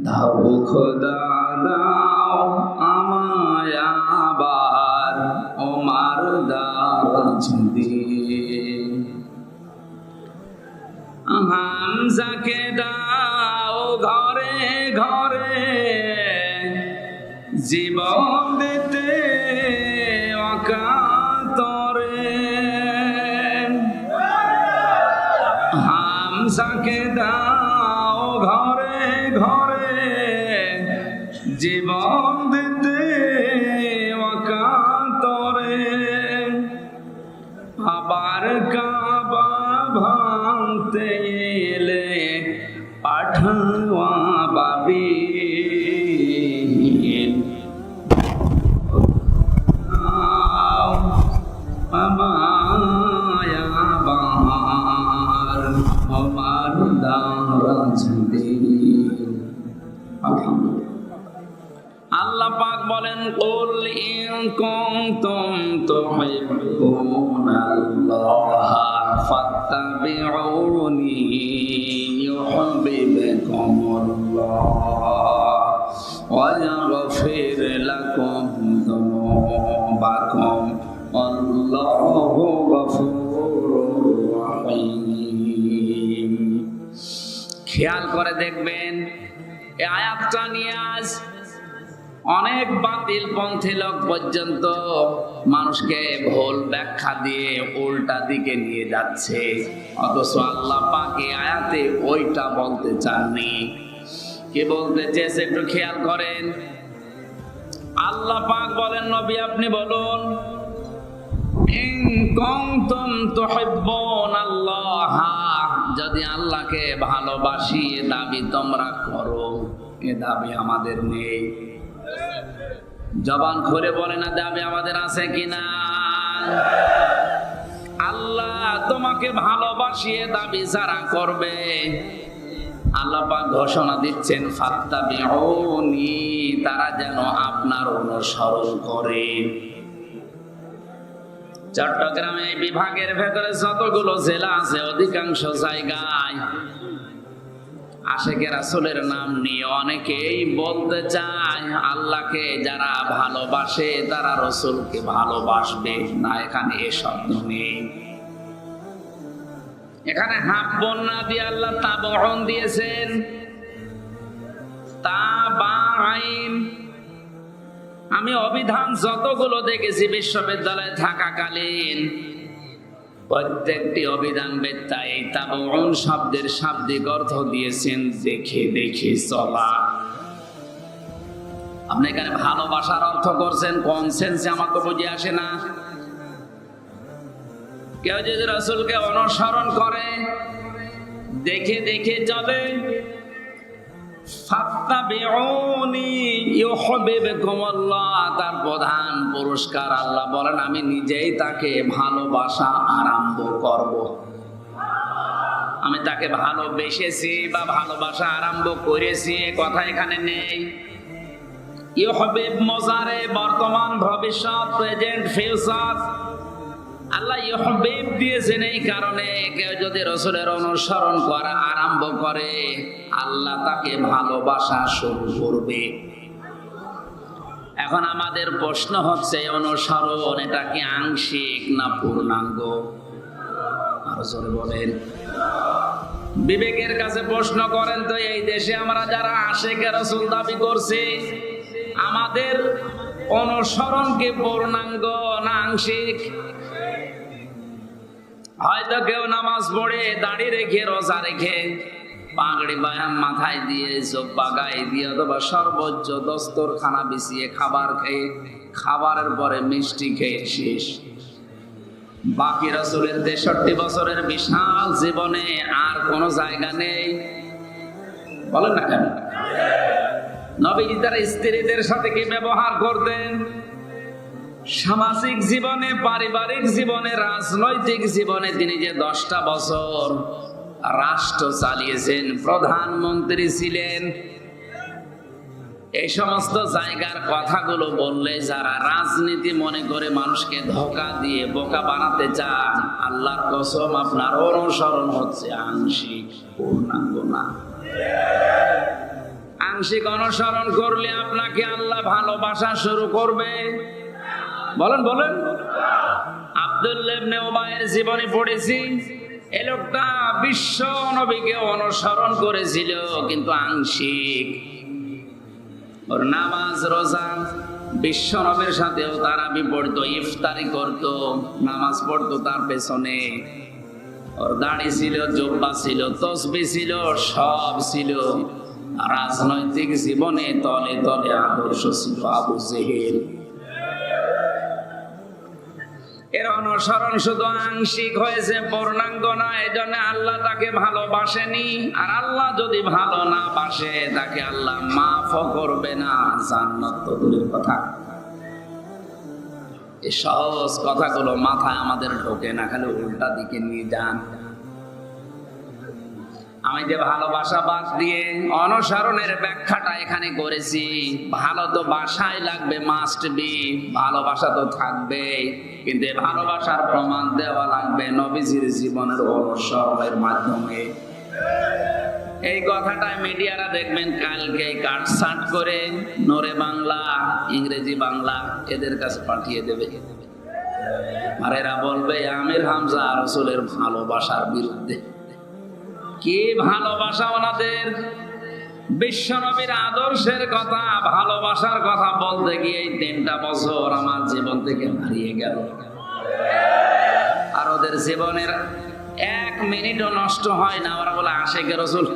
দাও খোদা দাও আমায় আবার ওমার দারাজ দিয়ে, হামজাকে দাও ঘরে ঘরে জীবন দিতে অকাতরে, হামজাকে দাও ঘরে ঘরে জীবন দিতে অকাতরে, আবার কাবা ভাঙতে এলে পাঠাওয়া বাবি, আমায় আবার আমার দারাজ দিয়ে। আলহামদুলিল্লাহ। আল্লাহ পাক বলেন, কুল ইন কুনতুম তুহিব্বুনাল্লাহ ফাত্তাবিউনি ইউহিব্বুকুমুল্লাহ ওয়া ইয়াগফির লাকুম যুনুবাকুম আল্লাহু গফুরুর রহিম। খেয়াল করে দেখবেন এই আয়াতটা নিয়ে আজ অনেক বাতিল পন্থী লোক পর্যন্ত মানুষকে ভুল ব্যাখ্যা দিয়ে উল্টা দিকে নিয়ে যাচ্ছে, অথচ আল্লাহ পাক এই আয়াতে ওইটা বলতে চাননি। কি বলতে চেয়েছে একটু খেয়াল করেন। আল্লাহ পাক বলেন, নবী আপনি বলুন, ইন কুনতুম তুহিব্বুনাল্লাহ, যদি আল্লাহকে ভালোবাসি এ দাবি তোমরা করো। এ দাবি আমাদের নেই, জবান খুলে বলে না দাবি আমাদের আছে কিনা। আল্লাহ তোমাকে ভালোবাসি এ দাবি যারা করবে, আল্লাহ পাক ঘোষণা দিচ্ছেন ফাত্তাবিউনি, তারা যেন আপনার অনুসরণ করে। চট্টগ্রামে বিভাগের ভেতরে যতগুলো জেলা আছে অধিকাংশ জায়গায় আশিকে রাসূলের নাম নিয়ে অনেকেই বলতে চায় আল্লাহকে যারা ভালোবাসে তারা রাসূলকে ভালোবাসবে না। এখানে এ শব্দ নেই, এখানে হাব্বুন না দিয়ে আল্লাহ তাবউন দিয়েছেন। তাবাইন আমি অভিধান যতগুলো দেখেছি বিশ্ববিদ্যালয়ে থাকাকালীন, প্রত্যেকটি অভিধান বেত্তা এই তাবউন শব্দের শাব্দিক অর্থ দিয়েছেন দেখে দেখে চলা। আপনি এখানে ভালোবাসার অর্থ করছেন কোন সেন্সে আমার তো বুঝে আসে না। কেউ যদি রাসূলকে অনুসরণ করে দেখে দেখে চলে, ফাত্তাবিউনি ইউহিব্বুকুমুল্লাহ, তার প্রধান পুরস্কার আল্লাহ বলেন আমি নিজেই তাকে ভালোবাসা আরম্ভ করব। আমি তাকে ভালোবেসেছি বা ভালোবাসা আরম্ভ করেছি এ কথা এখানে নেই। ইউহিব্বু মুজারে বর্তমান ভবিষ্যৎ প্রেজেন্ট ফিউচার আল্লাহ ইউহিব্বু দিয়েছেন এই কারণে কেউ যদি রাসূলের অনুসরণ করা আরম্ভ করে আল্লাহ তাকে ভালোবাসা শুরু করবে। এখন আমাদের প্রশ্ন হচ্ছে অনুসরণ এটা কি আংশিক না পূর্ণাঙ্গ? আরো জোরে বলেন। বিবেকের কাছে প্রশ্ন করেন তো, এই দেশে আমরা যারা আশিকে রাসূল দাবি করছি আমাদের অনুসরণ কি পূর্ণাঙ্গ না আংশিক? হয়তো কেউ নামাজ পড়ে দাড়ি রেখে রোজা রেখে পাগড়ি বায়াম মাথায় দিয়ে জব্বা গায়ে দিয়ে অথবা সর্বোচ্চ দস্তরখানা বিছিয়ে খাবার খেয়ে খাবারের পরে মিষ্টি খেয়ে শেষ। বাকি রাসূলের 63 বছরের বিশাল জীবনে আর কোনো জায়গা নেই, বলেন না কেন? নবীজি তার স্ত্রীদের সাথে কি ব্যবহার করতেন? সামাজিক জীবনে, পারিবারিক জীবনে, রাজনৈতিক জীবনে তিনি যে 10টা বছর রাষ্ট্র চালিয়েছেন, প্রধানমন্ত্রী ছিলেন, এই সমস্ত জায়গার কথাগুলো বললে যারা রাজনীতি মনে করে মানুষকে ধোঁকা দিয়ে বোকা বানাতে চান, আল্লাহর কসম আপনার অনুসরণ হচ্ছে আংশিক, পূর্ণাঙ্গ না। আংশিক অনুসরণ করলে আপনাকে আল্লাহ ভালোবাসা শুরু করবে। বলেন বলেন। আব্দুল্লাহ ইবনে উবাইয়ের জীবনী পড়েছি। এই লোকটা বিশ্ব নবীকে অনুসরণ করেছিল, কিন্তু আংশিক। ওর নামাজ রোজা বিশ্ব নবীর সাথেও তারাবি পড়তো, ইফতারি করতো, নামাজ পড়তো তার পেছনে। ওর দাড়ি ছিল, জুব্বা ছিল, তসবিহ ছিল, সব ছিল। রাজনৈতিক জীবনে তলে তলে আদর্শ ছিল আবু জেহেল। এর অনুসরণ শুধু আংশিক হয়েছে, পূর্ণাঙ্গ না। এই জন্য আল্লাহ তাকে ভালোবাসেনি। আর আল্লাহ যদি ভালো না বাসে, তাকে আল্লাহ মাফও করবে না, জান্নাত তো দূরের কথা। এই সহজ কথাগুলো মাথায় আমাদের ঢোকে না, খালি উল্টা দিকে নিয়ে যান। আমি যে ভালোবাসা বাদ দিয়ে অনুসরণের ব্যাখ্যাটা এখানে করেছি, ভালো তো বাসায় লাগবে, মাস্ট বি, ভালোবাসা তো থাকবে, কিন্তু ভালোবাসার প্রমাণ দেওয়া লাগবে নবীজির জীবনের অনুসরণের মাধ্যমে। এই কথাটা মিডিয়ারা দেখবেন কালকে কাটছাট করে নরে বাংলা, ইংরেজি বাংলা এদের কাছে পাঠিয়ে দেবে। আর এরা বলবে আমির হামজা রাসূলের ভালোবাসার বিরুদ্ধে। কি ভালোবাসা ওনাদের? বিশ্বনবীর আদর্শের কথা, ভালোবাসার কথা বলতে গিয়ে এই 3টা বছর আমার জীবন থেকে হারিয়ে গেল। আর ওদের জীবনের 1 মিনিটও নষ্ট হয় না। ওরা বলে আশিকে রাসূল।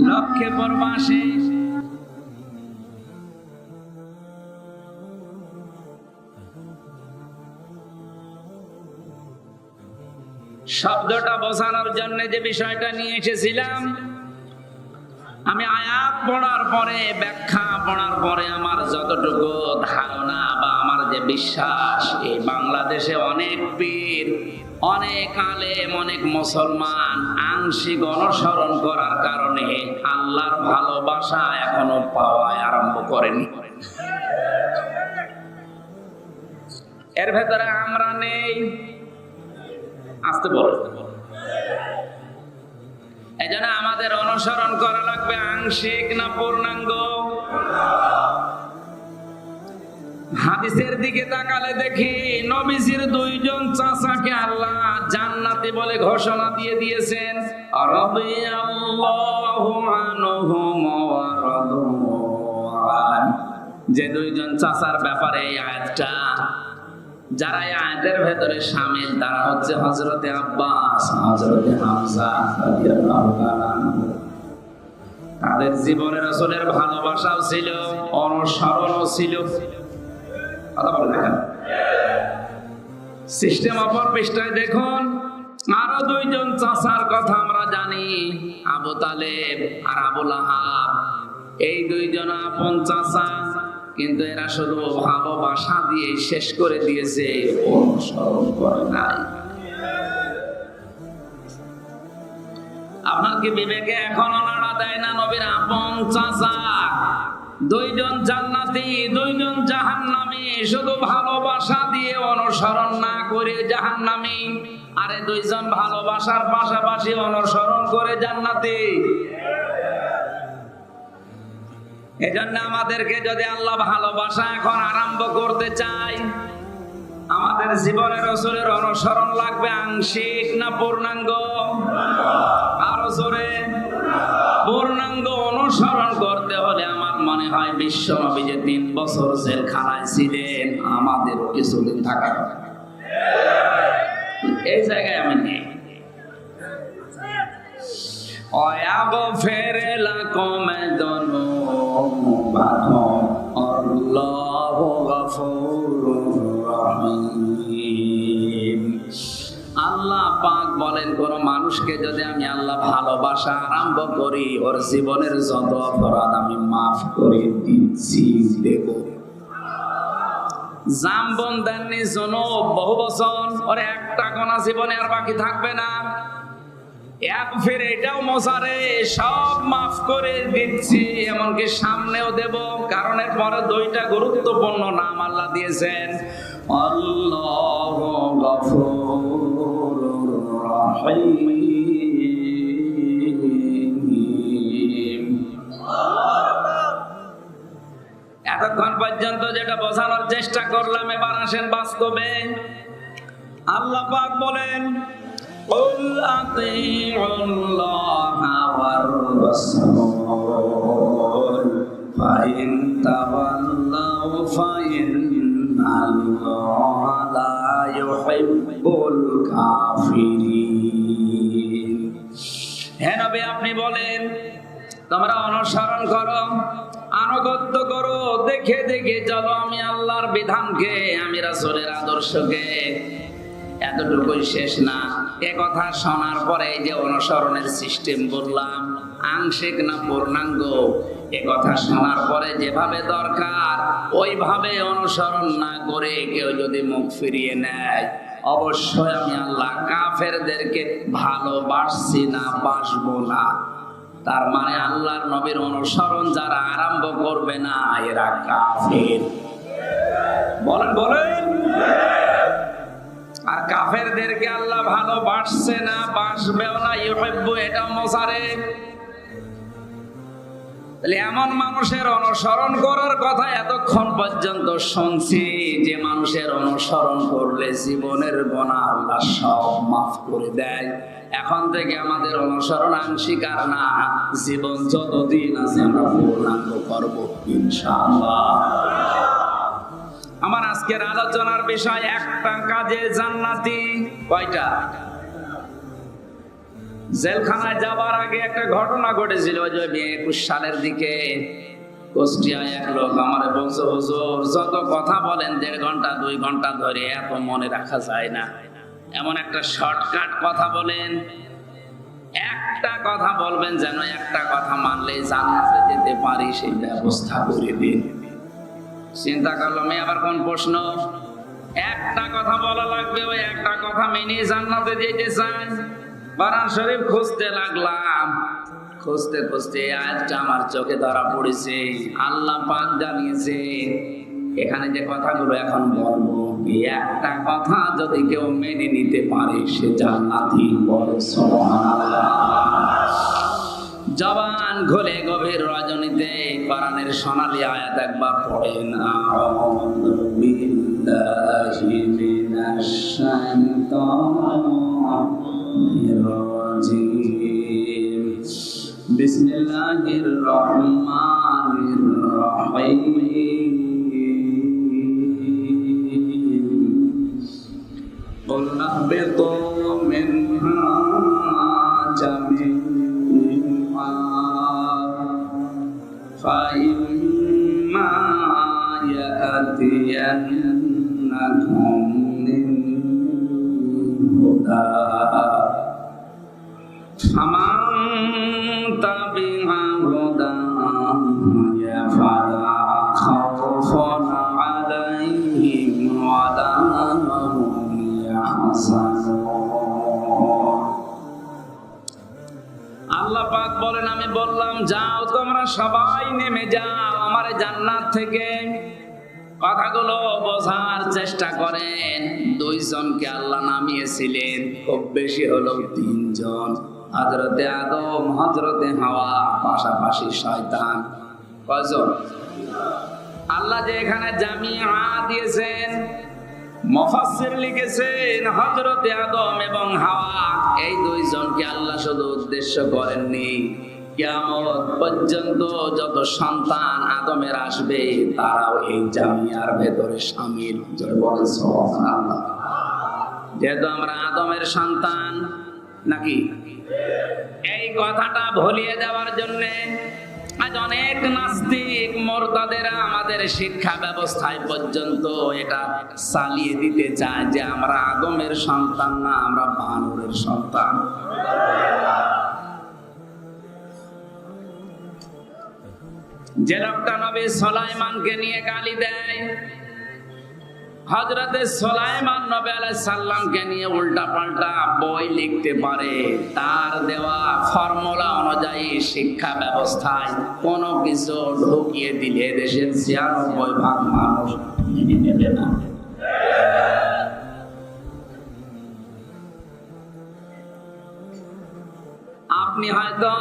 লক্ষ্যে পরবাসী শব্দটা বোঝানোর জন্য যে বিষয়টা নিয়ে এসেছিলাম, আমি আয়াত পড়ার পরে, ব্যাখ্যা পড়ার পরে আমার যতটুকু ধারণা বা আমার যে বিশ্বাস, এই বাংলাদেশে অনেক পীর, অনেক আলেম, অনেক মুসলমান আংশিক অনুসরণ করার কারণে আল্লাহর ভালোবাসা এখনো পাওয়া আরম্ভ করেনি। এর ভেতরে আমরা নেই। আসতে বল। এই জন্য আমাদের অনুসরণ করা লাগবে আংশিক না পূর্ণাঙ্গ। হাদিসের দিকে তাকালে দেখি নবীজির 2 জন চাচাকে আল্লাহ জান্নাতি বলে ঘোষণা দিয়ে দিয়েছেন। রাদিয়াল্লাহু আনহুম ওয়া রাদু আন। যে 2 জন চাচার ব্যাপারে এই আয়াতটা, যারা এই আয়াতের ভেতরে শামিল, তারা হচ্ছে হযরতে আব্বাস, হযরতে হামজা রাদিয়াল্লাহু তাআলা। তাদের জীবনে রাসূলের ভালোবাসাও ছিল, অনুসরণও ছিল। কথা বলে দেখেন। সিস্টেম অপর পৃষ্ঠায় দেখুন, আরো 2 জন চাচার কথা আমরা জানি, আবু তালেব আর আবু লাহাব। এই 2 জন আপন চাচা, কিন্তু এরা শুধু ভালোবাসা দিয়ে শেষ করে দিয়েছে, অনুসরণ করে নাই। আপনার কি বিবেকে এখনো নাড়া দেয় না? নবীর আপন চাচা 2 জন জান্নাতি, 2 জন জাহান্নামী, শুধু ভালোবাসা দিয়ে অনুসরণ না করে জাহান্নামী। আরে 2 জন ভালোবাসার পাশাপাশি অনুসরণ করে জান্নাতি। এজন্য আমাদেরকে যদি আল্লাহ ভালোবাসা এখন আরম্ভ করতে চাই, আমাদের জীবনে রাসূলের অনুসরণ লাগবে আংশিক না পূর্ণাঙ্গ? আরো জোরে। পূর্ণাঙ্গ অনুসরণ করতে হলে আমার মনে হয় বিশ্ব নবী যে 3 বছর জেলখানায় ছিলেন, আমাদেরও কিছুদিন থাকা দরকার। এই জায়গায় আমি নেই। ويغفر لكم ذنوبكم والله غفور رحيم। আল্লাহ পাক বলেন, কোন মানুষকে যদি আমি আল্লাহ ভালোবাসা আরম্ভ করি, ওর জীবনের যত অপরাধ আমি মাফ করে দিচ্ছি, দেব। জামবন দেননি জনব বহু বছর, ওর একটা গোনা জীবনে আর বাকি থাকবে না। এক ফের এটাও মজারে, সব মাফ করে দিচ্ছি, এমনকি সামনেও দেব। কারণ এর পরে 2টা গুরুত্বপূর্ণ নাম আল্লাহ দিয়েছেন, আল্লাহু গফুরুর রহিম। পর্যন্ত যেটা বোঝানোর চেষ্টা করলাম, এবার আসেন বাস্তবে। আল্লাহ পাক বলেন, قُلْ أَطِيعُوا اللَّهَ وَالرَّسُولَ فَإِن تَوَلَّوْا فَإِنَّ اللَّهَ لَا يُحِبُّ الْكَافِرِينَ। হে নবী, আপনি বলেন, তোমরা অনুসরণ করো, আনুগত্য করো, দেখে দেখে চলো আমি আল্লাহর বিধানকে, আমি রাসূলের আদর্শকে। এতটুকুই শেষ না, এ কথা শোনার পরে যে অনুসরণের সিস্টেম বললাম, আংশিক না পূর্ণাঙ্গ, এ কথা শোনার পরে যেভাবে দরকার ওইভাবে অনুসরণ না করে কেউ যদি মুখ ফিরিয়ে নেয়, অবশ্যই আমি আল্লাহ কাফেরদেরকে ভালোবাসছি না, বাসবো না। তার মানে আল্লাহর নবীর অনুসরণ যারা আরম্ভ করবে না, এরা কাফের। বলেন বলেন। আর কাফেরদেরকে আল্লাহ ভালোবাসছে না, বাসবেও না, ইউহিব্বু, এটাও মোসারে। তাহলে এমন মানুষের অনুসরণ করার কথা এতক্ষণ পর্যন্ত শুনছি যে মানুষের অনুসরণ করলে জীবনের গুনাহ আল্লাহ সব মাফ করে দেয়। এখন থেকে আমাদের অনুসরণ আংশিক আর না, জীবন যতদিন আছে আমরা পূর্ণাঙ্গ করব ইনশাআল্লাহ। আমার আজকের আলোচনার বিষয় একটা কাজে জান্নাতি। কয়টা? জেলখানায় যাবার আগে একটা ঘটনা ঘটেছিল, ওই 21 সালের দিকে কুষ্টিয়ায় এক লোক আমারে বলছে, হুজুর যত কথা বলেন 1.5 ঘন্টা 2 ঘন্টা ধরে এত মনে রাখা যায় না, এমন একটা শর্টকাট কথা বলেন, একটা কথা বলবেন যেন একটা কথা মানলে জান্নাতে যেতে পারি, সেই ব্যবস্থা করে দিন। চিন্তা করলাম আবার কোন প্রশ্ন, একটা কথা বলা লাগবে, ওই একটা কথা মেনে জান্নাতে যেতে চান। কোরআন শরীফ খুঁজতে লাগলাম, খুঁজতে খুঁজতে আয়াতটা আমার চোখে ধরা পড়েছে। আল্লাহ পাক জানিয়েছে এখানে যে কথাগুলো এখন বলবো, এই একটা কথা যদি কেউ মেনে নিতে পারে সে জান্নাতি। বলে সুবহানাল্লাহ। জবান খুলে গভীর রজনীতে কোরআনের সোনালী আয়াত একবার পড়েন, আউযু বিল্লাহি মিনাশ শাইতানির রাজিম, বিসমিল্লাহির রহমানির রহিম, কুল নাহবিতু মিনহা জামিআ فَإِمَّا يَأْتِيَنَّكُم مِّنِّي هُدًى فَمَن تَبِعَ هُدَايَ فَلَا خَوْفٌ عَلَيْهِمْ وَلَا هُمْ يَحْزَنُونَ। আল্লাহ পাক বলেন, আমি বললাম যাও তোমরা সবাই নেমে যাও আমার জান্নাত থেকে। কথাগুলো বোঝার চেষ্টা করেন। 2 জনকে আল্লাহ নামিয়েছিলেন, খুব বেশি হলো 3 জন, হযরতে আদম, হযরতে হাওয়া, পাশাপাশি শয়তান। কয়জন? আল্লাহ যে এখানে জামিআ দিয়েছেন, মুফাসসির লিখেছেন হযরতে আদম এবং হাওয়া, এই 2 জনকে আল্লাহ শুধু উদ্দেশ্য করেননি, কিয়ামত পর্যন্ত যত সন্তান আদমের আসবে তারাও এই জামিয়ার ভেতরে শামিল। বলেন সুবহানাল্লাহ। যেহেতু আমরা আদমের সন্তান নাকি, এই কথাটা ভুলিয়ে দেওয়ার জন্য আজ অনেক নাস্তিক মুরতাদেরা আমাদের শিক্ষা ব্যবস্থায় পর্যন্ত এটা চালিয়ে দিতে চায় যে আমরা আদমের সন্তান না, আমরা বানরের সন্তান। যে লোকটা নবী সুলাইমানকে নিয়ে গালি দেয়, হযরতে সুলাইমান নবী আলাইহিস সালামকে নিয়ে উল্টা পাল্টা বই লিখতে পারে, তার দেওয়া ফর্মুলা অনুযায়ী শিক্ষা ব্যবস্থায় কোনো কিছু ঢুকিয়ে দিলে দেশের 96% মানুষ মেনে নেবে না। আপনি হয়তো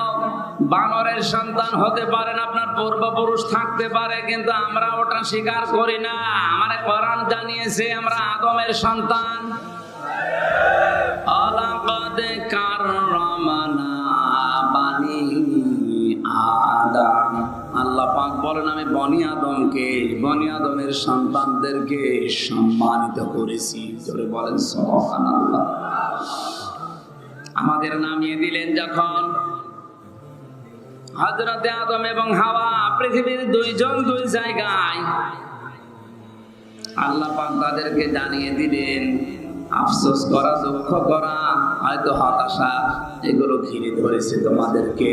বানরের সন্তান হতে পারেন, আপনার পূর্বপুরুষ থাকতে পারে, কিন্তু আমরা ওটা স্বীকার করি না। আমাদের কোরআন জানিয়েছে আমরা আদমের সন্তান। আলাকাদ কাররামানা বানি আদম। আল্লাহ পাক বলেন আমি বনি আদমের সন্তানদেরকে সম্মানিত করেছি। জোরে বলেন সুবহানাল্লাহ। আমাদের নামিয়ে দিলেন যখন হযরতে আদম এবং হাওয়া পৃথিবীর দুইজন দুই জায়গায়, আল্লাহ পাক তাদেরকে জানিয়ে দিলেন আফসোস করা, দুঃখ করা, হয়তো হতাশা এগুলো ঘিরে ধরেছে তোমাদেরকে,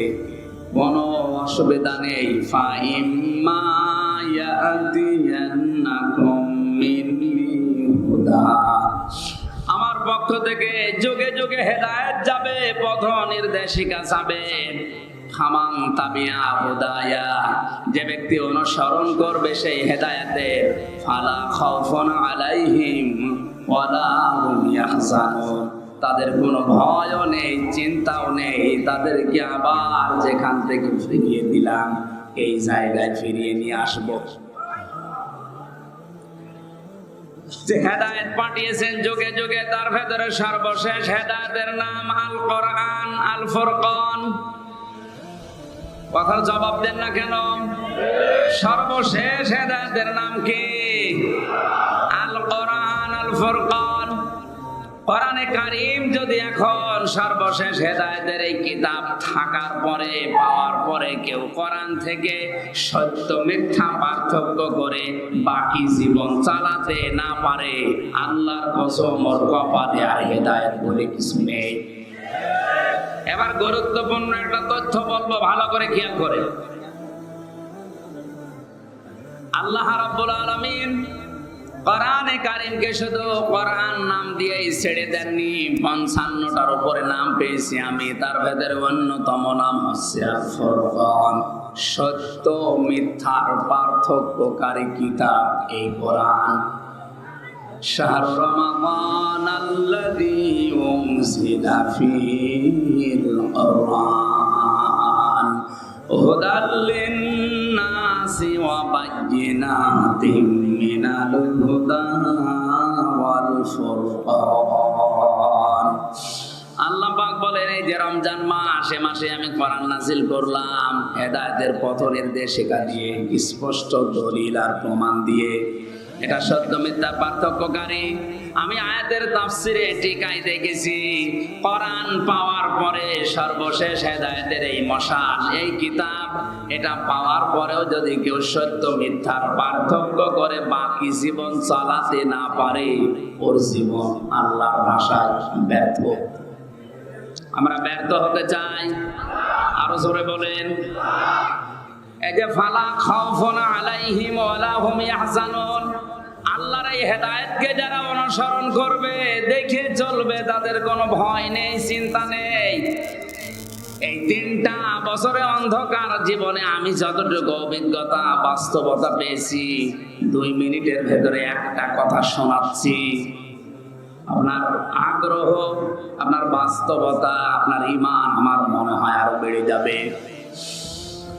কোনো অসুবিধা নেই। ফাইম্মা ইয়াতিয়ান্নাকুম মিন্নি হুদা, আমার পক্ষ থেকে যুগে যুগে হেদায়েত যাবে, পথ নির্দেশিকা যাবে। ফামান তাবিয়া হুদায়া, যে ব্যক্তি অনুসরণ করবে সেই হেদায়েতের, ফালা খাউফুন আলাইহিম ওয়ালা হুম ইয়াহজানুন, তাদের কোনো ভয়ও নেই, চিন্তাও নেই। তাদেরকে আবার যেখান থেকে ফিরিয়ে দিলাম এই জায়গায় ফিরিয়ে নিয়ে আসবো। যে হেদায়েত পাঠিয়েছেন যুগে যুগে, তার ভেতরে সর্বশেষ হেদায়েতের নাম আল কোরআন, আল ফুরকান। কথার জবাব দেন না কেন? সর্বশেষ হেদায়েতের নাম কি? আল কোরআন, আল ফুরকান। কোরআনে কারীম যদি এখন সর্বশেষ হেদায়েতের এই কিতাব থাকার পরে, পাওয়ার পরে কেউ কোরআন থেকে সত্য মিথ্যা পার্থক্য করে বাকি জীবন চালাতে না পারে, আল্লাহর কসম ওর কপালে আর হেদায়েত বলে কিছু নেই। এবার গুরুত্বপূর্ণ একটা তথ্য বলবো, ভালো করে খেয়াল করে। আল্লাহ রাব্বুল আলামিন কোরআনে কারীমকে শুধু কোরআন নাম দিয়েই ছেড়ে দেননি, ৫৫টার উপরে নাম পেয়েছি আমি। তার ভেতরে অন্যতম নাম হচ্ছে আল ফুরকান, সত্য মিথ্যার পার্থক্যকারী কিতাব এই কোরআন। শাহরু রমাদান আল্লাযী উনজিলা ফীহিল কুরআন হুদাল লিন-নাসি ওয়া বায়্যিনাতিন মিনাল হুদা ওয়াল ফুরকান। আল্লাহ পাক বলেন এই যে রমজান মাস, এ মাসে আমি কোরআন নাযিল করলাম হেদায়েতের পথ নির্দেশিকা দিয়ে, স্পষ্ট দলিল আর প্রমাণ দিয়ে। এটা সত্য মিথ্যা পার্থক্যকারী। আমি আয়াতের তাফসিরে টিকাই দেখেছি, কোরআন পাওয়ার পরে সর্বশেষ হেদায়েতের এই মশাল, এই কিতাব, এটা পাওয়ার পরেও যদি কেউ সত্য মিথ্যার পার্থক্য করে বাকি জীবন চালাতে না পারে, ওর জীবন আল্লাহর ভাষায় ব্যর্থ। আমরা ব্যর্থ হতে চাই? আরো জোরে বলেন। এই যে ফালা খাউফুন আলাইহিম ওয়ালা হুম ইয়াহজানুন, আল্লাহর এই হেদায়েতকে যারা অনুসরণ করবে, দেখে চলবে, তাদের কোনো ভয় নেই, চিন্তা নেই। এই ৩টা বছরে অন্ধকার জীবনে আমি যতটুকু অভিজ্ঞতা, বাস্তবতা পেয়েছি, ২ মিনিটের ভেতরে একটা কথা শোনাচ্ছি। আপনার আগ্রহ, আপনার বাস্তবতা, আপনার ঈমান আমার মনে হয় আরো বেড়ে যাবে।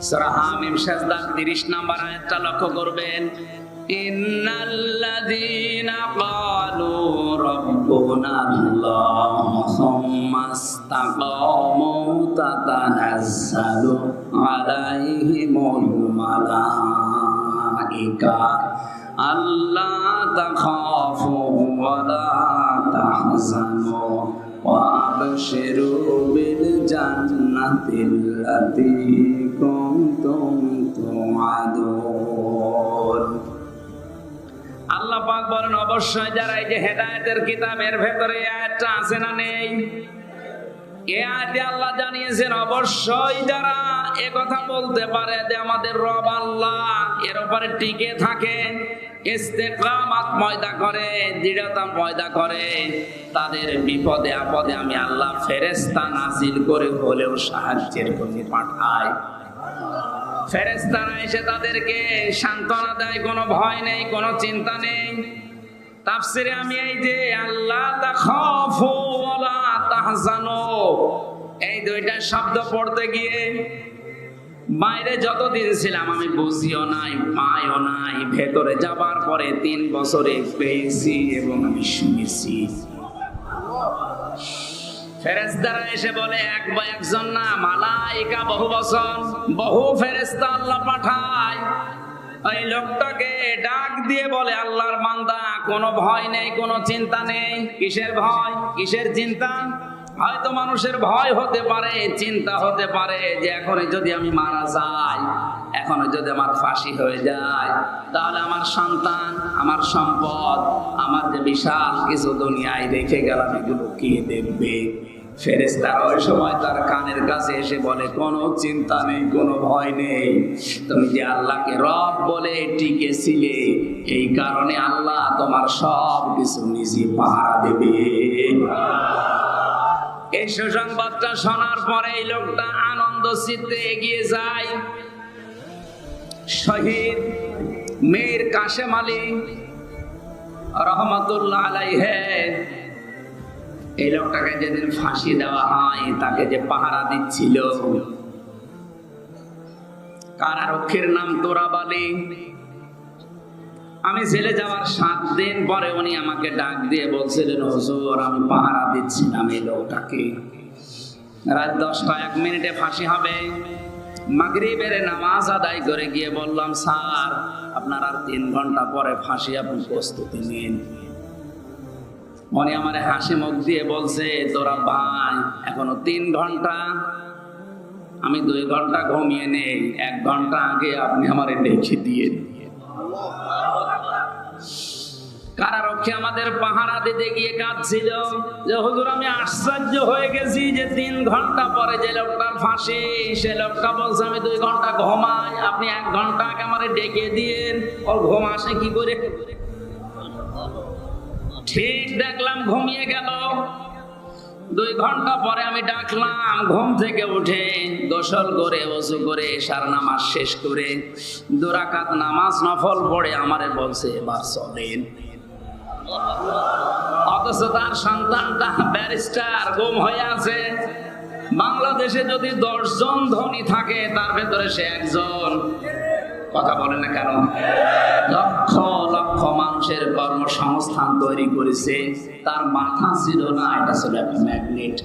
সূরা হামিম সাজদার ৩০ নম্বর আয়াতটা লক্ষ্য করবেন। ইন্নাল্লাযীনা ক্বালু রাব্বুনাল্লাহু সুম্মা ইসতাকামু তাতানাজ্জালু আলাইহিমুল মালায়েকা আল্লা তাখাফু ওয়া লা তাহজানু ওয়াবশিরু বিল জান্নাতিল্লাতী কুনতুম তুআদুন। আল্লাহ পাক বলেন অবশ্যই যারা এই যে হেদায়েতের কিতাবের ভেতরে আয়াতটা আছে না নেই, এই আয়াতে আল্লাহ জানিয়েছেন অবশ্যই যারা এ কথা বলতে পারে যে আমাদের রব আল্লাহ, এর উপরে টিকে থাকে, ইস্তেকামাত পয়দা করে, দৃঢ়তা পয়দা করে, তাদের বিপদে আপদে আমি আল্লাহ ফেরেশতা নাজিল করে হলেও সাহায্যের জন্য পাঠাই। ফেরেশতারা এসে তাদেরকে সান্ত্বনা দেয়, কোনো ভয় নেই, কোনো চিন্তা নেই। তাফসিরে আমি এই যে আল্লাহ তাখাফু ওয়া লা তাহজানু, এই দুইটা শব্দ পড়তে গিয়ে বাইরে যতদিন ছিলাম আমি বুঝিও নাই, পাইও নাই। ভেতরে যাবার পরে 3 বছরে পেয়েছি এবং আমি শুনেছি। ফেরেশতারা এসে বলে একজন না, মালাইকা বহু বছর, বহু ফেরেশতা আল্লাহ পাঠায়। ওই লোকটাকে ডাক দিয়ে বলে, আল্লাহর বান্দা, কোনো ভয় নেই, কোনো চিন্তা নেই। কিসের ভয়, কিসের চিন্তা? হয়তো মানুষের ভয় হতে পারে, চিন্তা হতে পারে যে এখনই যদি আমি মারা যাই, এখনই যদি আমার ফাঁসি হয়ে যায়, তাহলে আমার সন্তান, আমার সম্পদ, আমার যে বিশাল কিছু দুনিয়ায় রেখে গেলাম, এগুলো কে দেখবে? ফেরেশতারা ওই সময় তার কানের কাছে এসে বলে, কোনো চিন্তা নেই, কোনো ভয় নেই। তুমি যে আল্লাহকে রব বলে টিকেছিলে, এই কারণে আল্লাহ তোমার সব কিছু নিজে পাহারা দেবে। এই সুসংবাদটা শোনার পরে এই লোকটা আনন্দ চিত্তে এগিয়ে যায়। শহীদ মীর কাশেম আলী রহমাতুল্লাহ আলাইহি, এই লোকটাকে যেদিন ফাঁসি দেওয়া হয়, তাকে যে পাহারা দিচ্ছিল, কারারক্ষীর নাম তোরাব আলী। আমি জেলে যাওয়ার 7 দিন পরে উনি আমাকে ডাক দিয়ে বলছিলেন, হুজুর, আমি পাহারা দিচ্ছিলাম এই লোকটাকে, রাত 10টা 1 মিনিটে ফাঁসি হবে। মাগরিবের নামাজ আদায় করে গিয়ে বললাম, স্যার, আপনার আর 3 ঘন্টা পরে ফাঁসি, আপনি প্রস্তুতি নিন। উনি আমার হাসি মুখ দিয়ে বলছে, তোরা ভাই, এখনো 3 ঘন্টা, আমি 2 ঘন্টা ঘুমিয়ে নেই, 1 ঘন্টা আগে আপনি আমারে ডেকে দিয়ে। কারারক্ষী আমাদের পাহারা দিতে গিয়ে কাঁদছিল যে, হুজুর, আমি আশ্চর্য হয়ে গেছি যে 3 ঘন্টা পরে যে লোকটার ফাঁসি, সে লোকটা বলছে আমি 2 ঘন্টা ঘুমাই, আপনি 1 ঘন্টা আগে আমারে ডেকে দিয়েন। ওর ঘুম আসে কি করে? ঠিক দেখলাম ঘুমিয়ে গেল। 2 ঘন্টা পরে আমি ডাকলাম, ঘুম থেকে উঠে গোসল করে, ওযু করে, এশার নামাজ শেষ করে 2 রাকাত নামাজ নফল পড়ে আমারে বলছে, এবার চলেন। অথচ তার সন্তানটা ব্যারিস্টার, গুম হয়ে আছে। বাংলাদেশে যদি 10 জন ধনী থাকে, তার ভেতরে সে একজন। কথা বলে না কেন? লক্ষ লক্ষ মানুষের কর্মসংস্থান তৈরি করেছে। তার মাথা ছিল না, এটা ছিল একটা ম্যাগনেট।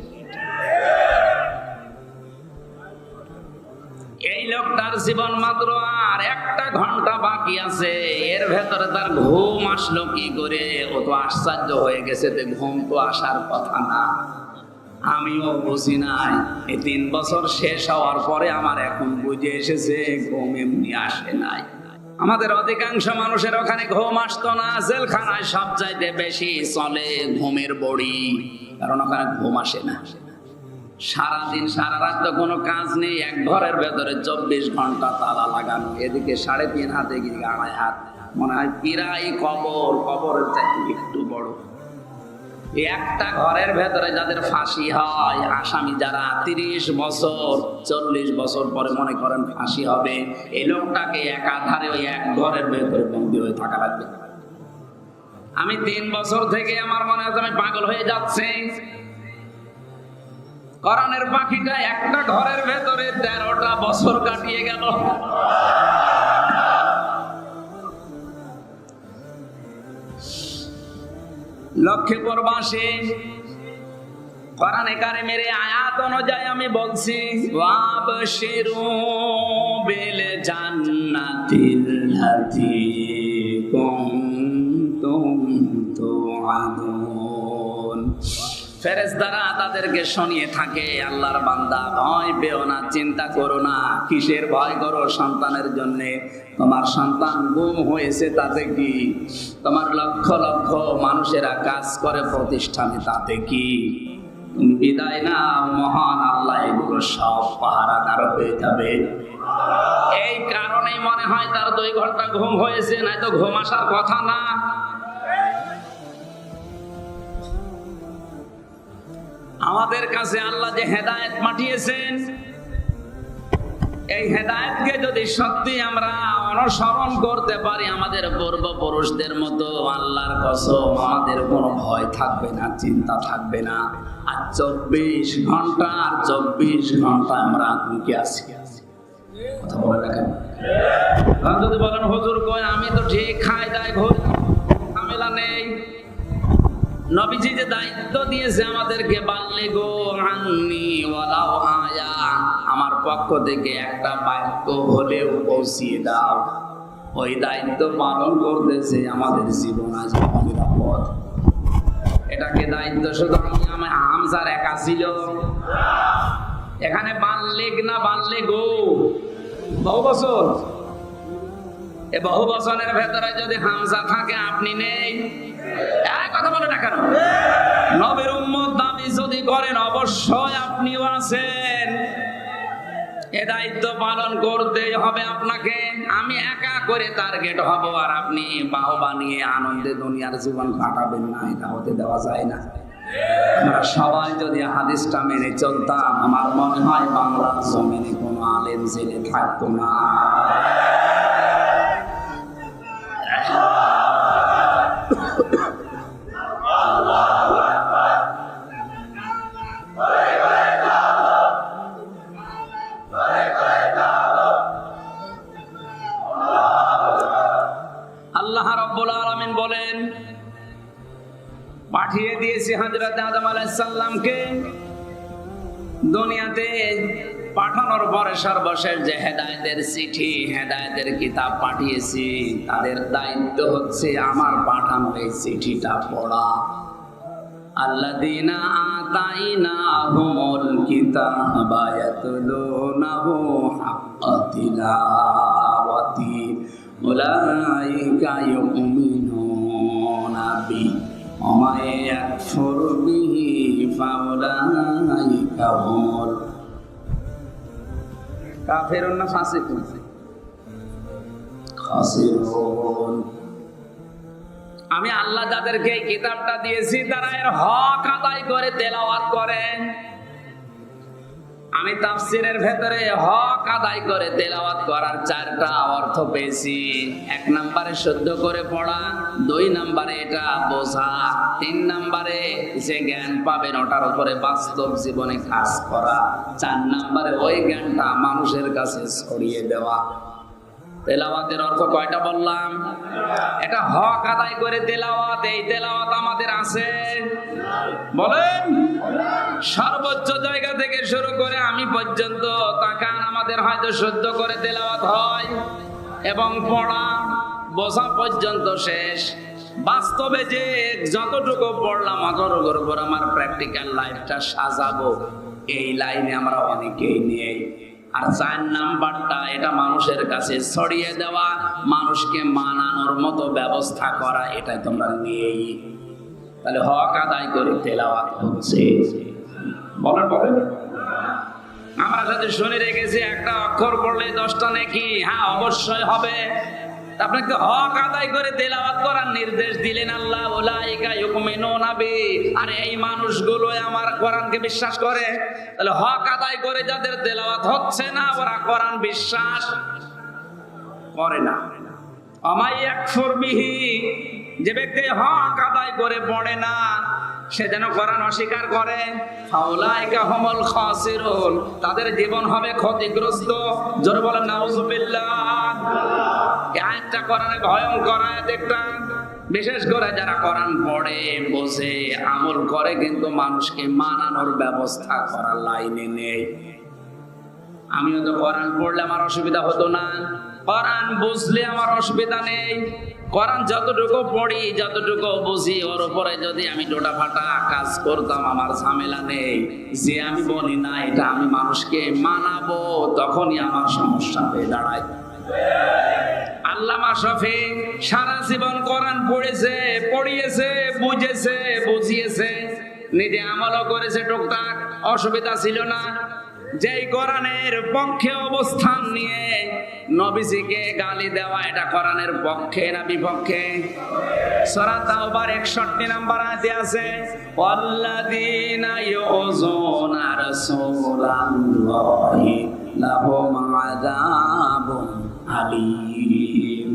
এই লোকটার জীবন মাত্র আর 1টা ঘন্টা বাকি আছে, এর ভেতরে তার ঘুম আসলো কি করে? ও তো আশ্চর্য হয়ে গেছে, ঘুম তো আসার কথা না। আমিও বুঝি নাই। এই 3 বছর শেষ হওয়ার পরে আমার এখন বুঝে এসেছে, ঘুম এমনি আসে নাই। আমাদের অধিকাংশ মানুষের ওখানে ঘুম আসতো না। জেলখানায় সবচাইতে বেশি চলে ঘুমের বড়ি, কারণ ওখানে ঘুম আসে না। সারাদিন সারা রাত তো কোনো কাজ নেই, এক ঘরের ভেতরে 24 ঘন্টা তালা লাগানো। এদিকে 3.5 হাত, এদিকে 2.5 হাত, মনে হয় প্রায় কবরের চাইতে একটু বড়। একটা ঘরের ভেতরে যাদের ফাঁসি হয়, আসামি যারা 30 বছর 40 বছর পরে মনে করেন ফাঁসি হবে, এই লোকটাকে একাধারে ওই এক ঘরের ভেতরে বন্দী হয়ে থাকা লাগবে। আমি 3 বছর থেকে আমার মনে হয় আমি পাগল হয়ে যাচ্ছে। কোরআনের পাখিটা একটা ঘরের ভেতরে 13টা বছর কাটিয়ে গেল। লক্ষ্যে প্রবাসী কোরআনে কারিমের আয়াত অনুযায়ী আমি বলছি, ওয়াবশিরু বিল জান্নাতিল্লাতী কুনতুম তুআদুন। ফেরেশতারা তাদেরকে শুনিয়ে থাকে, আল্লাহর বান্দা, ভয় পেও না, চিন্তা করো না। কিসের ভয় করো? সন্তানের জন্য। তোমার সন্তান গুম হয়েছে, তাতে কি? তোমার লক্ষ লক্ষ মানুষেরা কাজ করে প্রতিষ্ঠানে, তাতে কি? বিদায় না, মহান আল্লাহ এগুলো সব পাহারাদার হয়ে যাবে। এই কারণেই মনে হয় তার 2 ঘন্টা ঘুম হয়েছে, নাই তো ঘুম আসার কথা না। আমাদের কাছে আল্লাহ যে হেদায়েত পাঠিয়েছেন, এই হেদায়েতকে যদি সত্যি আমরা অনুসরণ করতে পারি আমাদের পূর্বপুরুষদের মতো, আল্লাহর কসম আমাদের কোনো ভয় থাকবে না, চিন্তা থাকবে না। আর 24 ঘন্টা আমরা আতঙ্কে আছি। কথা বলে না কেন? যদি বলেন হুজুর কই আমি তো ঠিক খাই দাই ঘুরি, ঝামেলা নেই। নবীজি যে দায়িত্ব দিয়েছে আমাদেরকে, বাল্লিগু আন্নি ওয়ালাউ আয়া, আমার পক্ষ থেকে একটা বাক্য হলেও পৌঁছিয়ে দাও। ওই দায়িত্ব পালন করতেছে আমাদের জীবন আজ নিরাপদ। এটাকে দায়িত্ব শুধু আমি হামজার একা ছিল। এখানে বাল্লিগ না বাল্লিগু, বহু বছর। এ বহু বছরের ভেতরে যদি হামজা থাকে আপনি নেই, কথা বলে না কেন? নবীর উম্মত দাবি যদি করেন অবশ্যই আপনিও আছেন। এ দায়িত্ব পালন করতেই হবে আপনাকে। আমি একা করে টার্গেট হব আর আপনি বাহবা নিয়ে আনন্দে দুনিয়ার জীবন কাটাবেন না, এটা হতে দেওয়া যায় না। আমরা সবাই যদি হাদিসটা মেনে চলতাম, আমার মনে হয় বাংলার জমিনে কোনো আলেম জেলে থাকতো না। আল্লাহ রাব্বুল আলামিন বলেন, পাঠিয়ে দিয়েছি হযরত আদম আলাইহিস সালামকে দুনিয়াতে। পাঠানোর পরে সর্বশেষ যে হেদায়েতের চিঠি, হেদায়েতের কিতাব পাঠিয়েছি, তাদের দায়িত্ব হচ্ছে আমার পাঠানো এই চিঠিটা পড়া। আল্লাযীনা আতাইনাহুমুল কিতাবা ইয়াতলুনাহু হাক্কা তিলাওয়াতি উলাইকা ইউমিনুনা বিহি ওয়া মা ইয়াকফুর বিহি ফাউলাইকা হুমুল কাফিরুন না ফাসিকুন খাসিরুন। আমি আল্লাহ যাদেরকে এই কিতাবটা দিয়েছি তারা এর হক আদায় করে তেলাওয়াত করেন। আমি তাফসীরের ভেতরে হক আদায় করে তেলাওয়াত করার 4টা অর্থ পেয়েছি। 1 নম্বরে শুদ্ধ করে পড়া, 2 নম্বরে এটা বোঝা, 3 নম্বরে যে জ্ঞান পাবেন ওটার উপরে বাস্তব জীবনে কাজ করা, 4 নম্বরে ওই জ্ঞানটা মানুষের কাছে ছড়িয়ে দেওয়া। তেলাওয়াতের অর্থ কয়টা বললাম? এটা হক আদায় করে তেলাওয়াত। এই তেলাওয়াত আমাদের আছে? বলেন। সর্বোচ্চ জায়গা থেকে শুরু করে আমি পর্যন্ত তাকান, আমাদের হয়তো শুদ্ধ করে তেলাওয়াত হয় এবং পড়া বোঝা পর্যন্ত শেষ। বাস্তবে যে যতটুকু পড়লাম অতটুকুর উপর আমার প্র্যাকটিক্যাল লাইফটা সাজাবো, এই লাইনে আমরা অনেকেই নেই। আর 4 নাম্বারটা এটা মানুষের কাছে ছড়িয়ে দেওয়া, মানুষকে মানানোর মতো ব্যবস্থা করা, এটাই তোমরা নিয়েই। তাহলে হক আদায় করে তেলাওয়াত হচ্ছে। বলেন আমরা যদি শুনে রেখেছি একটা অক্ষর পড়লে 10টা নেকি, হ্যাঁ অবশ্যই হবে। আপনাকে হক আদায় করে তেলাওয়াত করার নির্দেশ দিলেন আল্লাহ, উলাইকা ইউমিনুনা বিহি। আর এই মানুষগুলো আমার কোরআনকে বিশ্বাস করে। তাহলে হক আদায় করে যাদের তেলাওয়াত হচ্ছে না, ওরা কোরআন বিশ্বাস করে না। আমা ইয়াকফুর বিহি, যে ব্যক্তি হক আদায় করে পড়ে না, সে যেন কোরআন অস্বীকার করে। ফাউলাইকা হুমুল খাসিরুন, তাদের জীবন হবে ক্ষতিগ্রস্ত। জোরে বলেন নাউজুবিল্লাহ। এই আয়াতটা কোরআনে ভয়ঙ্কর আয়াত একটা। বিশেষ করে যারা কোরআন পড়ে, বোঝে, আমল করে, কিন্তু মানুষকে মানানোর ব্যবস্থা করার লাইনে নেই। আমিও তো কোরআন পড়লে আমার অসুবিধা হতো না, কোরআন বুঝলে আমার অসুবিধা নেই। কোরআন যতটুকু পড়ি, যতটুকু বুঝি, ওর উপরে যদি আমি টোটা ফাটা কাজ করতাম আমার ঝামেলা নেই। যে আমি বলি না এটা আমি মানুষকে মানাবো, তখনই আমার সমস্যা হয়ে দাঁড়ায়। আল্লামা শফি সারা জীবন কোরআন পড়েছে, পড়িয়েছে, বুঝেছে, বুঝিয়েছে, নিজে আমলও করেছে টুকটাক, অসুবিধা ছিল না। যেই কোরআনের পক্ষে অবস্থান নিয়ে নবীজিকে গালি দেওয়া, এটা কোরআনের পক্ষে না বিপক্ষে? সূরা তাওবার 61 নম্বর আয়াতে আছে, ওয়াল্লাযীনা ইউযুনা রাসূলাল্লাহি লাহুম আযাবুন আলীম।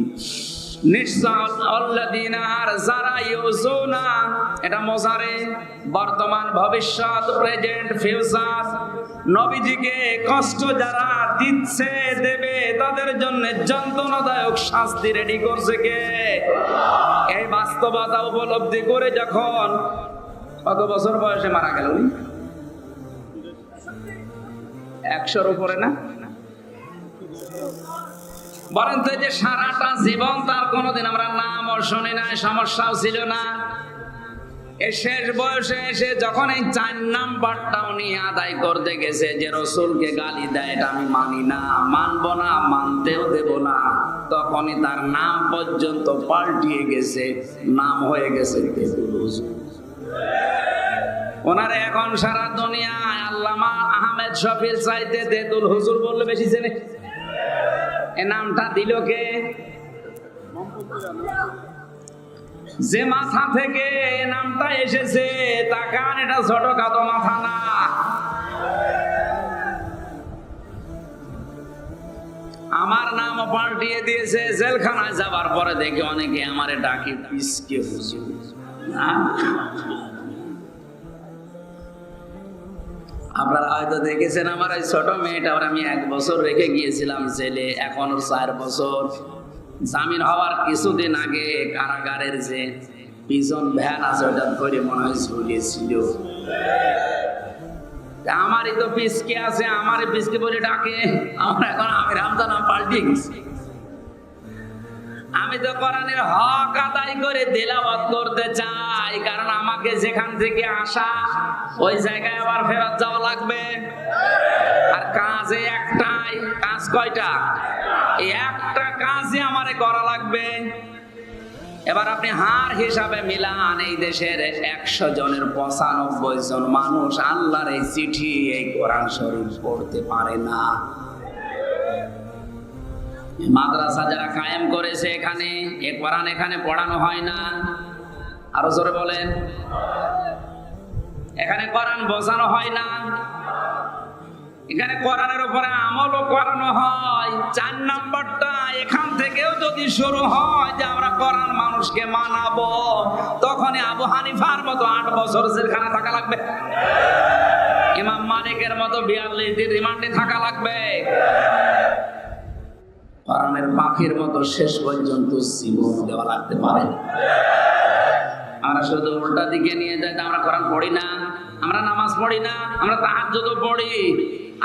নিশ্চয় আল্লাযীনা, যারা ইউযুনা, এটা মুজারে, বর্তমান, ভবিষ্যৎ, প্রেজেন্ট, ফিউচার, নবীজিকে কষ্ট যারা দিচ্ছে, দেবে, তাদের জন্য যন্ত্রণাদায়ক শাস্তি রেডি করছে কে? এই বাস্তবতা উপলব্ধি করে যখন কত বছর বয়সে মারা গেল? 100-র উপরে না? বলেন তো, যে সারাটা জীবন তার কোনোদিন আমরা নামও শুনি নাই, সমস্যাও ছিল না, এই শেষ বয়সে এসে যখন এই 4 নাম্বারটা উনি আদায় করতে গেছে, যে রসুলকে গালি দেয়, এটা আমি মানি না, মানবো না, মানতেও দেব না, তখনই তার নাম পর্যন্ত পাল্টিয়ে গেছে, নাম হয়ে গেছে তেঁতুল হুজুর। ওনারে এখন সারা দুনিয়ায় আল্লামা আহমেদ শফির চাইতে তেঁতুল হুজুর বললে বেশি চেনে। এ নামটা দিল কে? যে মাথা থেকে নামটা এসেছে, তাকান, এটা ছোটখাটো মাথা না। আমার নাম পাল্টিয়ে দিয়েছে। জেলখানায় যাবার পরে দেখি অনেকে আমারে ডাকে পিসকে হুজুর। আপনারা হয়তো দেখেছেন আমার এই ছোট মেয়েটা, আমি 1 বছর রেখে গিয়েছিলাম জেলে, এখন ওর 4 বছর। জামিন হওয়ার কিছুদিন আগে কারাগারের যে পিছন ভ্যান আছে, ওটা ধরে মনে হয় ঝুলিয়েছিল। আমারই তো পিসকে আছে, আমারই পিসকে বলে ডাকে। আমার এখন আমি রামজান পাল্টিয়ে গেছি। আমি তো কোরআনের হক আদায় করে তেলাওয়াত করতে চাই, কারণ আমাকে যেখান থেকে আসা ওই জায়গায় আবার ফেরত যাওয়া লাগবে। আর কাজে একটাই কাজ, কয়টা? এই একটা কাজই আমারে করা লাগবে। এবার আপনি হার হিসাবে মিলান, এই দেশের 100 জনের 95 জন মানুষ আল্লাহর এই চিঠি, এই কোরআন শরীফ পড়তে পারে না। মাদ্রাসা যারা কায়েম করেছে, এখানে এ কোরআন এখানে পড়ানো হয় না। আরো জোরে বলেন, এখানে কোরআন বোঝানো হয় না, এখানে কোরআনের উপরে আমলও করানো হয়। 4 নাম্বারটা এখান থেকেও যদি শুরু হয় যে আমরা কোরআন মানুষকে মানাবো, তখনই আবু হানিফার মতো 8 বছর জেলখানা থাকা লাগবে, ইমাম মালিকের মতো 42 দিন রিমান্ডে থাকা লাগবে, কোরআনের পাখির মতো শেষ পর্যন্ত জীবন দেওয়া লাগতে পারে। আমরা শুধু উল্টা দিকে নিয়ে যাই, আমরা কোরআন পড়ি না, আমরা নামাজ পড়ি না, আমরা তাহাজ্জুদও পড়ি।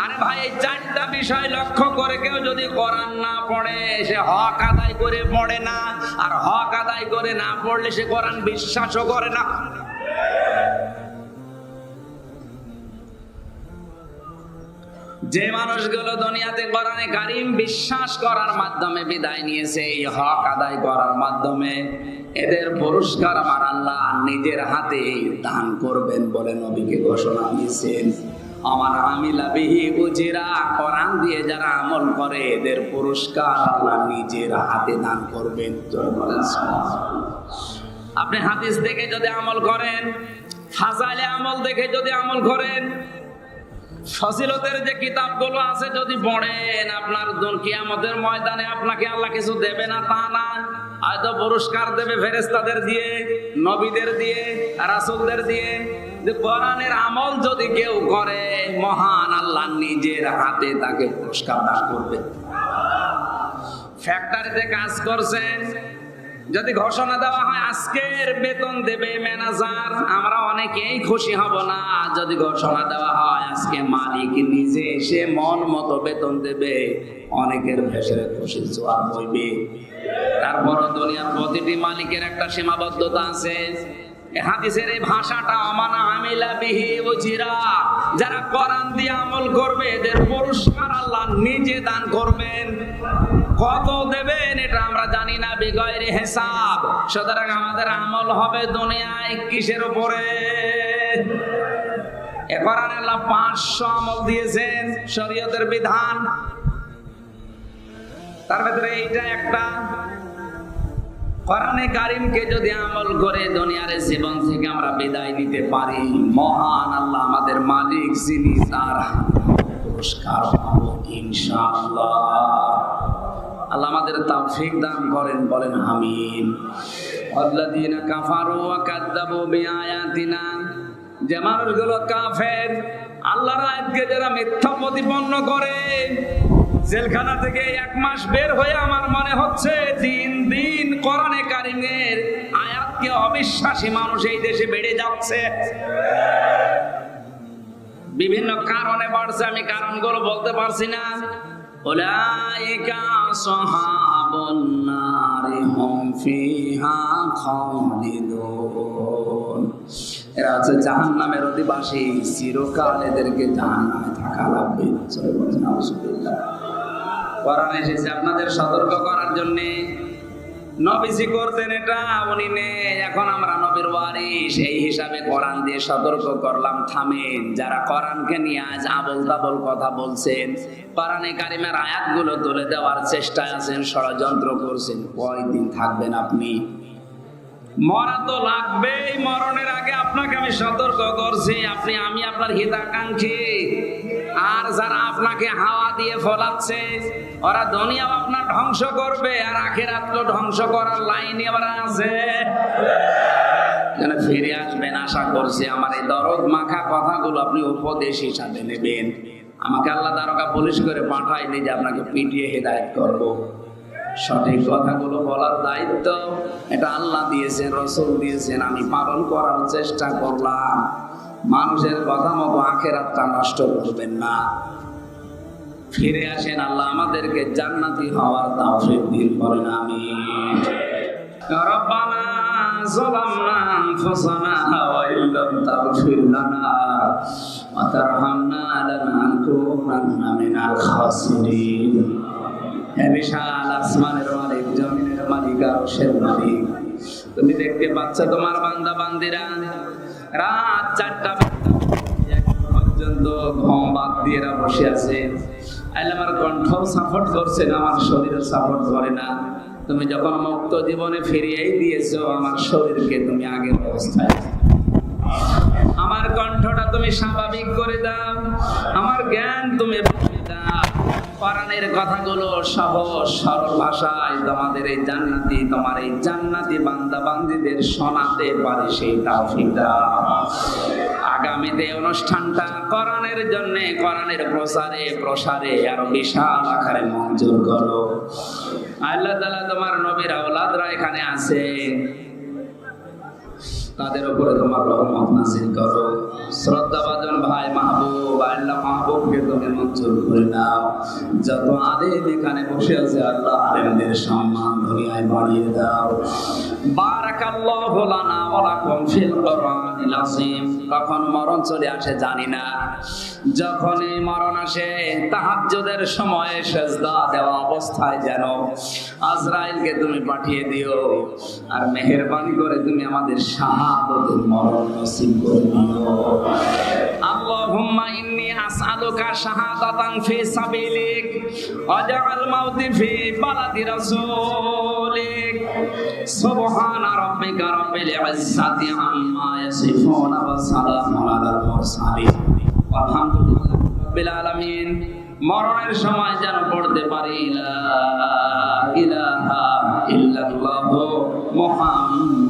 আরে ভাই, এই 4টা বিষয় লক্ষ্য করে কেউ যদি কোরআন না পড়ে, সে হক আদায় করে পড়ে না, আর হক আদায় করে না পড়লে সে কোরআন বিশ্বাসও করে না। যে মানুষগুলো দুনিয়াতে কোরআনে কারীম বিশ্বাস করার মাধ্যমে বিদায় নিয়েছে, এই হক আদায় করার মাধ্যমে, এদের পুরস্কার আমার আল্লাহ নিজের হাতে দান করবেন বলে নবীকে ঘোষণা দিয়েছেন। আমার আমিলা বিহি উজিরা, কোরআন দিয়ে যারা আমল করে, এদের পুরস্কার আল্লাহ নিজের হাতে দান করবেন। আপনি হাদিস দেখে যদি আমল করেন, ফাজাইলে আমল দেখে যদি আমল করেন, ফজিলতের যে কিতাবগুলো আছে যদি পড়েন, আপনার কিয়ামতের ময়দানে আপনাকে আল্লাহ কিছু দেবে না তা না, হয়তো পুরস্কার দেবে ফেরেশতাদের দিয়ে, নবীদের দিয়ে, রাসূলদের দিয়ে। যে কোরআনের আমল যদি কেউ করে, মহান আল্লাহ নিজের হাতে তাকে পুরস্কার দান করবে। ফ্যাক্টরিতে কাজ করছেন, যদি ঘোষণা দেওয়া হয় আজকের বেতন দেবে ম্যানেজার, আমরা অনেকেই খুশি হব না। যদি ঘোষণা দেওয়া হয় আজকে মালিক নিজে এসে মন মতো বেতন দেবে, অনেকের ভেসে খুশি জোয়ার বইবে। তারপর দুনিয়ার প্রতিটি মালিকের একটা সীমাবদ্ধতা আছে। হাদিসের এই ভাষাটা আমানা আমিলা বিহি উজিরা, যারা কোরআন দিয়ে আমল করবে এদের পুরস্কার আল্লাহ নিজে দান করবেন। কত দেবেন এটা আমরা জানি না, বিগয়রে হিসাব। সুতরাং আমাদের আমল হবে দুনিয়ায় কিসের উপরে? এ কোরআনে আল্লাহ 500 আমল দিয়েছেন, শরীয়তের বিধান। তার ভিতরে এইটা একটা। কোরআনে কারীমকে যদি আমল করে দুনিয়ার জীবন থেকে আমরা বিদায় নিতে পারি, মহান আল্লাহ আমাদের মালিক যিনি, তার পুরস্কার পাবো ইনশাআল্লাহ। আল্লাহ আমাদের তৌফিক দান করেন, বলেন আমিন। আল্লাযীনা কাফারু ওয়া কাযযাবু বিআয়াতিনা, যে মানুষগুলো কাফের, আল্লাহর আয়াতকে যারা মিথ্যা প্রতিপন্ন করে। জেলখানা থেকে 1 মাস বের হয়ে আমার মনে হচ্ছে দিন দিন কোরআনে কারীমের আয়াতকে অবিশ্বাসী মানুষ এই দেশে বেড়ে যাচ্ছে। বিভিন্ন কারণে বাড়ছে, আমি কারণগুলো বলতে পারছি না। উলাইকা আসহাবুন নারি হুম ফিহা খালিদুন, এরা হচ্ছে জাহান্নামের অধিবাসী, চিরকাল এদেরকে জাহান্নামে থাকা লাগবে। নাউজুবিল্লাহ। কোরআন এসেছে আপনাদের সতর্ক করার জন্য। নবীজি করতেন এটা, উনি নেই, এখন আমরা নবীর ওয়ারিস, এই হিসাবে কোরআন দিয়ে সতর্ক করলাম, থামেন। যারা কোরআনকে নিয়ে আজ আবল তাবল কথা বলছেন, কোরআনে কারীমের আয়াতগুলো তুলে দেওয়ার চেষ্টায় আছেন, ষড়যন্ত্র করছেন, কয়দিন থাকবেন আপনি? মরা তো লাগবেই। মরণের আগে আপনাকে আমি সতর্ক করছি, আমি আপনার হিতাকাঙ্ক্ষী। আর যারা আপনাকে হাওয়া দিয়ে ফলাচ্ছে, ওরা দুনিয়াও আপনার ধ্বংস করবে, আর আখিরাত তো ধ্বংস করার লাইনই আবার আছে। যেন ফিরে আসবেন আশা করছি। আমার এই দরদ মাখা কথাগুলো আপনি উপদেশ হিসাবে নেবেন। আমাকে আল্লাহ দারোগা পুলিশ করে পাঠায়নি যে আপনাকে পিটিয়ে হেদায়েত করব। সঠিক কথাগুলো বলার দায়িত্ব এটা আল্লাহ দিয়েছেন, রাসূল দিয়েছেন, আমি পালন করার চেষ্টা করলাম। মানুষের কথা মতো আখিরাতটা নষ্ট করবেন না। ফিরে আসেন, আল্লাহ আমাদেরকে জান্নাতি হওয়ার তৌফিক দিন, বলেন আমিন। রব্বানা যালামনা আনফুসানা ওয়া ইল্লাম তাগফির লানা ওয়া তারহামনা লানাকুনান্না মিনাল খাসিরিন। হে বিশাল আসমানের মালিক, জমিনের মালিক, আরশের মালিক, তুমি দেখতে পাচ্ছ তোমার বান্দা বান্দিরা রাত 4টা পর্যন্ত ঘুম বাদ দিয়ে বসে আছে। আমার কণ্ঠ সাপোর্ট করছে না, আমার শরীরও সাপোর্ট করে না। তুমি যখন মুক্ত জীবনে ফিরিয়েই দিয়েছো আমার শরীরকে, তুমি আগের অবস্থায়, আমার কণ্ঠটা তুমি স্বাভাবিক করে দাও, আমার জ্ঞান তুমি বলে দাও। কোরআনের কথাগুলো সহজ সরল ভাষায় তোমাদের এই জান্নাতি, তোমার এই জান্নাতি বান্দা বান্দীদের শোনাতে পারে, সেই তৌফিক দাও। আগামীতে অনুষ্ঠানটা কোরআনের জন্য, কোরআনের প্রসারে প্রসারে আরো বিশাল আকারে মঞ্জুর করো। আল্লাহ তাআলা তোমার নবীর আওলাদরা এখানে আছে, তাদের উপরে তোমার রহমত নাযিল করো। শ্রদ্ধাভাজন ভাই মাহবুব, আল্লাহ মাহবুবকে তুমি মঞ্জুর করে নাও। যত আলেম এখানে বসে আছে আল্লাহ আলেমদের সম্মান দুনিয়ায় বাড়িয়ে দাও। বারাকাল্লাহু লানা ওয়া লাকুম ফিল কোরআনিল আযীম। কখন মরণ চলে আসে জানি না, যখনই মরণ আসে তাহাজ্জুদের সময়ে সিজদা দেওয়া অবস্থায় যেন আজরাইলকে তুমি পাঠিয়ে দিও, আর মেহেরবানি করে তুমি আমাদের শাহাদাতের মরণ নসিব করে দিও। আল্লাহুম্মা ইন্নী আসআলুকা শাহাদাতান ফি সাবিলিক ওয়াজআল মাউতি ফি বালাদি রাসূলিক। সুবহানা রাব্বিকা রাব্বিল ইজ্জাতি আম্মা ইয়াসিফুন ওয়া সালামুন আলাল মুরসালিন আলহামদুলিল্লাহি রাব্বিল আলামিন। মরণের সময় যেন পড়তে পারি লা ইলাহা ইল্লাল্লাহু মুহাম্মাদুর